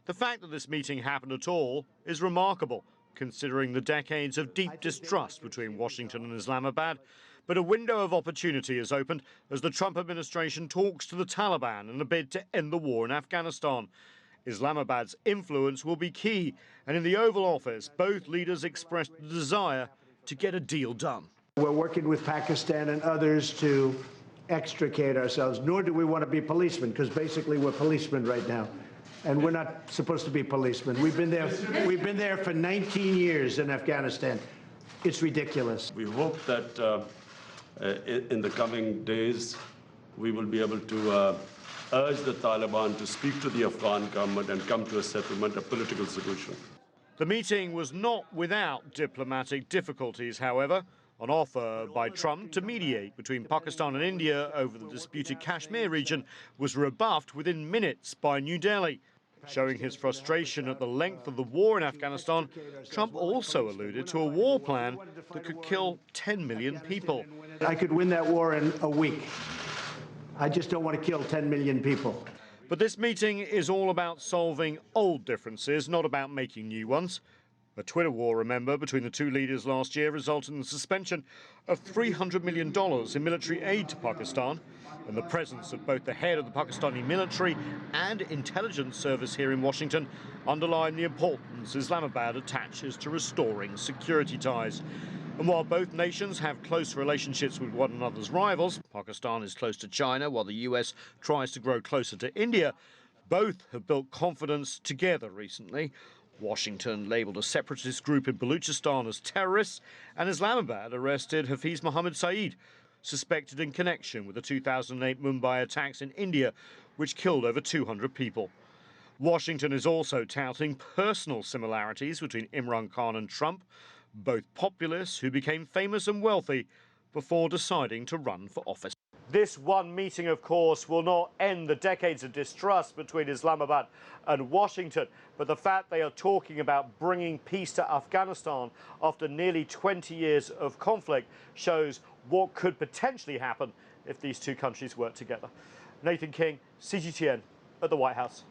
The fact that this meeting happened at all is remarkable, considering the decades of deep distrust between Washington and Islamabad. But a window of opportunity has opened as the Trump administration talks to the Taliban in a bid to end the war in Afghanistan. Islamabad's influence will be key, and in the Oval Office, both leaders expressed the desire to get a deal done. We're working with Pakistan and others to extricate ourselves, nor do we want to be policemen, because basically we're policemen right now. And we're not supposed to be policemen. We've been there for 19 years in Afghanistan. It's ridiculous. We hope that in the coming days we will be able to urge the Taliban to speak to the Afghan government and come to a settlement, a political solution. The meeting was not without diplomatic difficulties, however. An offer by Trump to mediate between Pakistan and India over the disputed Kashmir region was rebuffed within minutes by New Delhi. Showing his frustration at the length of the war in Afghanistan, Trump also alluded to a war plan that could kill 10 million people. I could win that war in a week. I just don't want to kill 10 million people. But this meeting is all about solving old differences, not about making new ones. A Twitter war, remember, between the two leaders last year resulted in the suspension of $300 million in military aid to Pakistan, and the presence of both the head of the Pakistani military and intelligence service here in Washington underlined the importance Islamabad attaches to restoring security ties. And while both nations have close relationships with one another's rivals, Pakistan is close to China while the US tries to grow closer to India, both have built confidence together recently. Washington labelled a separatist group in Baluchistan as terrorists, and Islamabad arrested Hafiz Mohammed Saeed, suspected in connection with the 2008 Mumbai attacks in India, which killed over 200 people. Washington is also touting personal similarities between Imran Khan and Trump, both populists who became famous and wealthy before deciding to run for office. This one meeting, of course, will not end the decades of distrust between Islamabad and Washington, but the fact they are talking about bringing peace to Afghanistan after nearly 20 years of conflict shows what could potentially happen if these two countries work together. Nathan King, CGTN at the White House.